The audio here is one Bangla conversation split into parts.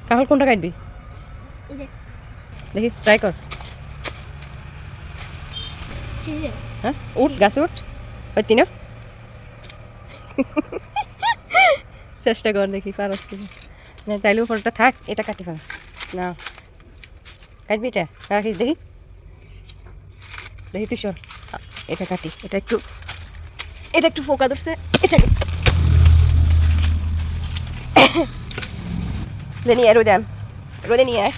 কাঁঠাল কোনটা কাটবি দেখি ট্রাই কর হ্যাঁ উঠ গাছে উঠ পারতি না চেষ্টা কর দেখি পারস কি না তাইলে উপরটা থাক এটা কাটি ফেল না কাটবি এটা রাখিস দেখি দেখি তুই সর এটা কাটি এটা একটু ফোকা ধরছে এটা নিয়ে রোদে নিয়ে আয়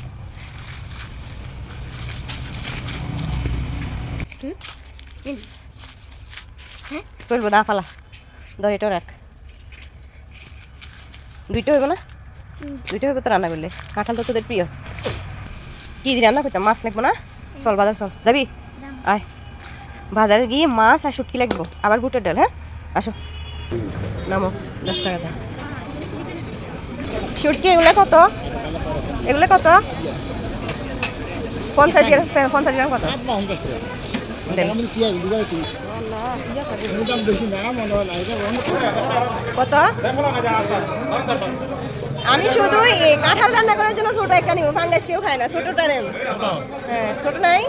চলবো না ফালা ধর এটা রাখ দুইটা হইব না দুইটা হইব তো রান্না করলে কাঁঠাল তো তোদের প্রিয় কি দিয়ে রান্না করতাম মাছ লাগবো না চল বাজার চল যাবি আয় বাজারে গিয়ে মাছ আর শুটকি লাগবো আবার বুটের ডাল হ্যাঁ আসো নামো 10 টাকা দাও শুটকি এগুলো কত 50 গ্রাম কত কত আমি শুধু কাঁঠাল রান্না করার জন্য ছোট একটা নিব ফাঙ্গাস কেউ খায় না ছোটটা দেন হ্যাঁ ছোট নাই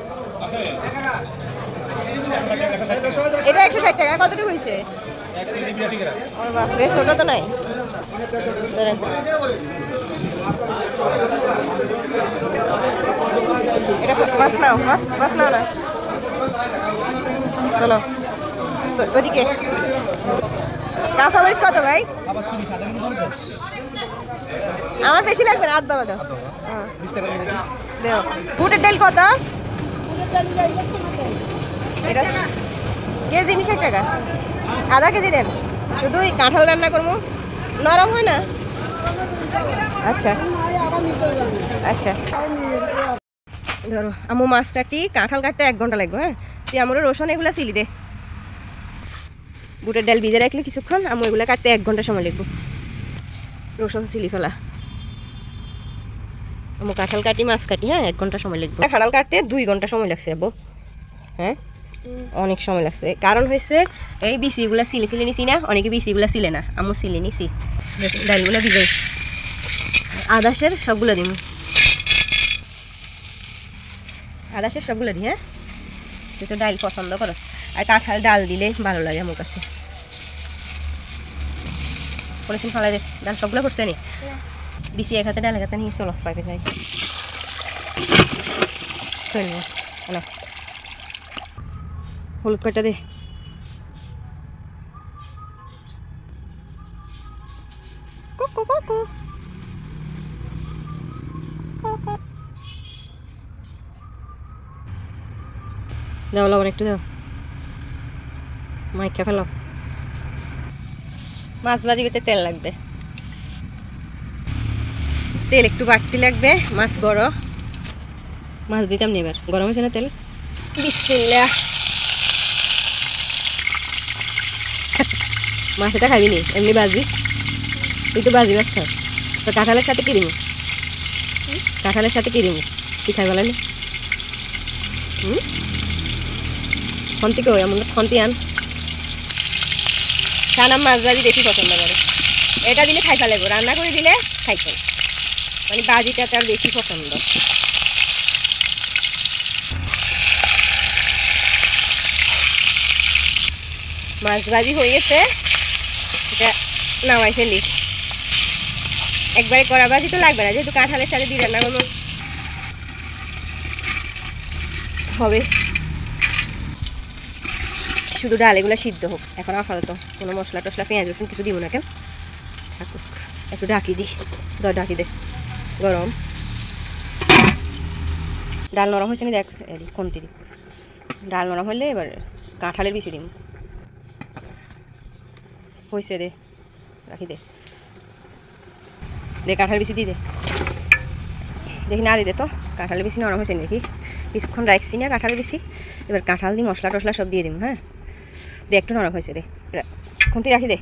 এটা 160 টাকা কতটুকু হয়েছে বাপরে ছোট তো নাই এটা মাছ নাও মাছ নাও না চলো ওদিকে কাঁচামরিচ কত ভাই আমার বেশি লাগবে না বাবা দাও দেও বুটের ডাল কত এটা কেজি 60 টাকা আধা কেজি দেন শুধু কাঁঠাল রান্না করবো নরম হয় না আচ্ছা আচ্ছা ধরো আমু মাছ কাটি কাঁঠাল কাটতে 1 ঘন্টা লাগবে হ্যাঁ তুই আমার রসুন এগুলো চিলি দে বুটের ডাল ভিজে রাখলে কিছুক্ষণ আমু এগুলো কাটতে 1 ঘন্টা সময় লাগবে রসুন চিলি ফেলা আমু কাঁঠাল কাটি মাছ কাটি হ্যাঁ 1 ঘন্টা সময় লাগবে কাঁঠাল কাটতে 2 ঘন্টা সময় লাগছে আবু হ্যাঁ অনেক সময় লাগছে কারণ হয়েছে এই বিচিগুলো সিলে নিছি না অনেকে বিচিগুলো সিলে না আমু সিলে নিছি ডালগুলো ভিজাই আদাসের সবগুলো দিই আদাসের সবগুলো দিই হ্যাঁ তুই তো ডাল পছন্দ করো আর কাঁঠাল ডাল দিলে ভালো লাগে আমার কাছে পলিথিন ফালাই দে ডাল সবগুলো করছে নি বিচি এক হাতে ডাল এক হাতে নিয়ে চলো পাইপে যাই চলবো হ্যালো হলুদ কয়টা দে দাও লবণ একটু দাও মাইকা ফেলো মাছ ভাজি করতে তেল লাগবে তেল একটু বাড়তি লাগবে মাছ বড় মাছ দিতাম না এবার গরম হয়েছে না তেল বিসমিল্লাহ মাছ এটা খাবি নি এমনি বাজি তুই তো বাজি মাছ খাস তো কাঁঠালের সাথে কি দিব কি খাই বলেন খন্তি কই এমন খন্তি আন কানাম মাছ ভাজি বেশি পছন্দ করে এটা দিলে খাই ফেলাইব রান্না করে দিলে খাই ফেল মানে বাজিটা তার বেশি পছন্দ মাছ ভাজি হয়ে গেছে এটা নামাই ফেলি একবারে কড়া ভাজি তো লাগবে না যেহেতু কাঁঠালের সাথে দিয়ে রান্না করবো হবে শুধু ডাল এগুলো সিদ্ধ হোক এখন আপাতত কোনো মশলা টশলা পেঁয়াজ রসুন কিছু দিব না কেন থাকুক একটু ঢাকি দিই ঢাকি দে গরম ডাল নরম হয়েছে না দেখ কমতি দিই ডাল নরম হলে এবার কাঁঠালের বিচি দিম হয়েছে দে রাখি দে কাঁঠাল বিচি দিয়ে দে দেখি নাড়ি দে তো কাঁঠালের বিচি নরম হয়েছে দেখি কিছুক্ষণ রাখছি না কাঁঠালের বিচি এবার কাঁঠাল দিই মশলা টশলা সব দিয়ে দিম হ্যাঁ দে একটু নরম হয়েছে দে খুন্তি রাখি দে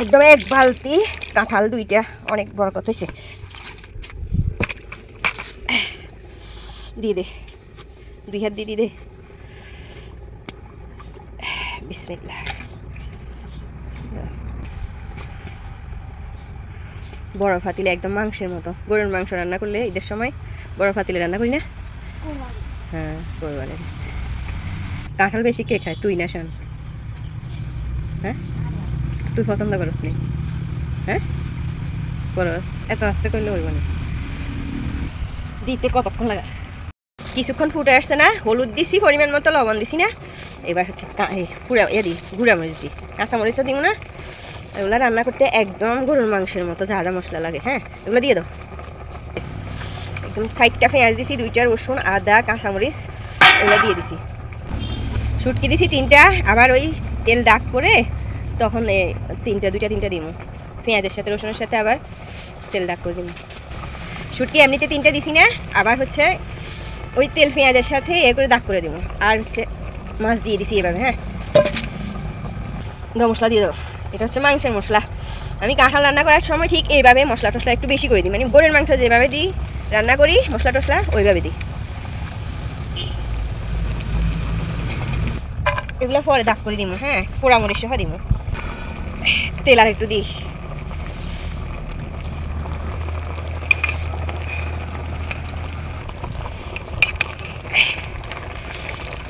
একদম 1 বালতি কাঁঠাল 2টা অনেক বড় কথা হয়েছে দিয়ে দে 2 হাত দিয়ে দে বিসমিল্লাহ বড় পাতিলে একদম মাংসের মতো। গরুর মাংস রান্না করলে ঈদের সময় বড় পাতিলে রান্না করি না? হ্যাঁ, কোরবানির। কাঁঠাল বেশি কে খায়, তুই না শান? হ্যাঁ, তুই পছন্দ করস নি? হ্যাঁ, করস। এত আস্তে করলে হইব না। দিতে কতক্ষণ লাগে? কিছুক্ষণ ফুটে আসছে না, হলুদ দিছি পরিমাণ মতো, লবণ দিছি না, এবার হচ্ছে গুঁড়া মরিচ দিই, কাঁচামরিচও দিব না। এগুলো রান্না করতে একদম গরুর মাংসের মতো যা যা মশলা লাগে, হ্যাঁ এগুলো দিয়ে দাও। একদম সাইডটা পেঁয়াজ দিছি, 2টা রসুন, আদা, কাঁচামরিচ এগুলো দিয়ে দিছি। শুটকি দিছি 3টা, আবার ওই তেল দাগ করে তখন 2টা দিব, পেঁয়াজের সাথে রসুনের সাথে আবার তেল দাগ করে দিব। শুটকি এমনিতে 3টা দিছি না, আবার হচ্ছে ওই তেল পেঁয়াজের সাথে করে দাগ করে দিব। আর হচ্ছে মাছ দিয়ে দিছি এভাবে। হ্যাঁ, মশলা দিয়ে দেবো। এটা হচ্ছে মাংসের মশলা। আমি কাঁঠাল রান্না করার সময় ঠিক এইভাবে মশলা টশলা একটু বেশি করে দিই, মানে গরুর মাংস যেভাবে দিই রান্না করি মশলা টশলা ওইভাবে দিই। এগুলো পরে দাগ করে দিব। হ্যাঁ, পোড়ামরিচ সহ দিব। তেল আর একটু দিই।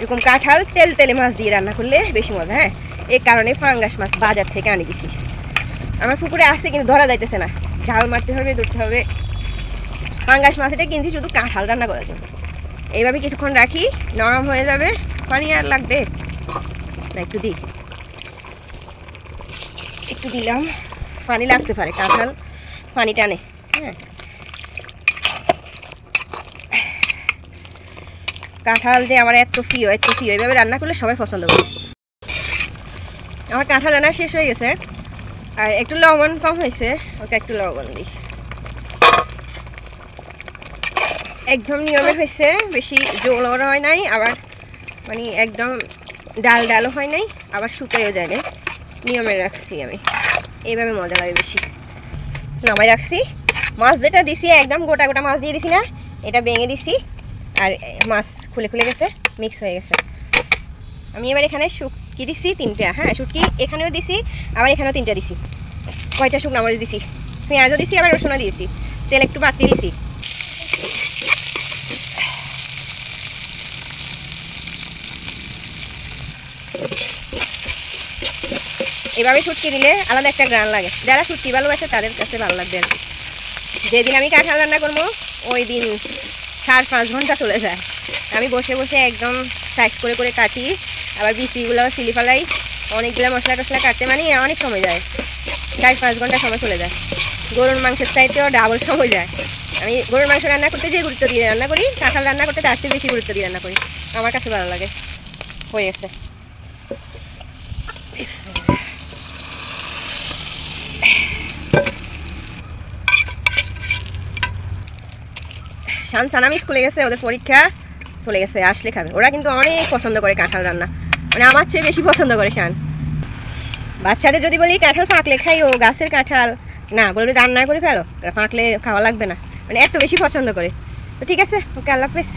এরকম কাঁঠাল তেলে মাছ দিয়ে রান্না করলে বেশি মজা। হ্যাঁ, এই কারণে ফাঙ্গাস মাছ বাজার থেকে আনি দিছি। আমার পুকুরে আসছে কিন্তু ধরা যাইতেছে না, ঝাল মারতে হবে, ধরতে হবে। ফাঙ্গাস মাছ এটা কিনছি শুধু কাঁঠাল রান্না করার জন্য। এইভাবে কিছুক্ষণ রাখি, নরম হয়ে যাবে। পানি আর লাগবে না, একটু দিই, একটু দিলাম। পানি লাগতে পারে, কাঁঠাল পানি টানে। হ্যাঁ, কাঁঠাল যে আমার এত প্রিয়, এইভাবে রান্না করলে সবাই পছন্দ করে। আমার কাঁঠাল রান্না শেষ হয়ে গেছে, আর একটু লবণ কম হয়েছে, ওকে একটু লবণ দিই। একদম নিয়মের হয়েছে, বেশি জোরও হয় নাই, আবার মানে একদম ডালও হয় নাই, আবার শুকাইও যায় না। নিয়মের রাখছি আমি, এইভাবে মজা লাগে বেশি। নামাই রাখছি। মাছ যেটা দিছি একদম গোটা গোটা মাছ দিয়ে দিছি না, এটা ভেঙে দিছি, আর মাছ খুলে গেছে, মিক্স হয়ে গেছে। আমি এবার এখানে শুটকি দিছি 3টা। হ্যাঁ, শুটকি এখানেও দিছি, আবার এখানেও 3টা দিছি। কয়টা শুকনো মরিচ দিছি, পেঁয়াজও দিছি, আবার রসুনও দিয়েছি, তেল একটু বাড়তি দিছি। এভাবে শুটকি দিলে আলাদা একটা গ্রান লাগে। যারা শুটকি ভালোবাসে তাদের কাছে ভালো লাগবে আর কি। যেদিন আমি কাঁঠাল রান্না করবো ওই দিন 4-5 ঘন্টা চলে যায়। আমি বসে বসে একদম সাইজ করে কাটি, আবার বিচিগুলো সিলি ফেলাই, অনেকগুলো মশলা টশলা কাটতে মানে অনেক সময় যায়। 4-5 ঘন্টা সময় চলে যায়। গরুর মাংসের চাইতেও ডাবল সময় যায়। আমি গরুর মাংস রান্না করতে যে গুরুত্ব দিয়ে রান্না করি, কাঁঠাল রান্না করতে তার চেয়ে বেশি গুরুত্ব দিয়ে রান্না করি। আমার কাছে ভালো লাগে। হয়ে গেছে। সানামি স্কুলে গেছে, ওদের পরীক্ষা চলে গেছে, আসলে খাবে। ওরা কিন্তু অনেক পছন্দ করে কাঁঠাল রান্না, মানে আমার চেয়ে বেশি পছন্দ করে শান। বাচ্চাদের যদি বলি কাঁঠাল পাকলে খাই, ও গাছের কাঁঠাল না, বলবে রান্না করে ফেলো, পাকলে খাওয়া লাগবে না, মানে এত বেশি পছন্দ করে। তো ঠিক আছে, ওকে, আল্লাহ হাফেজ।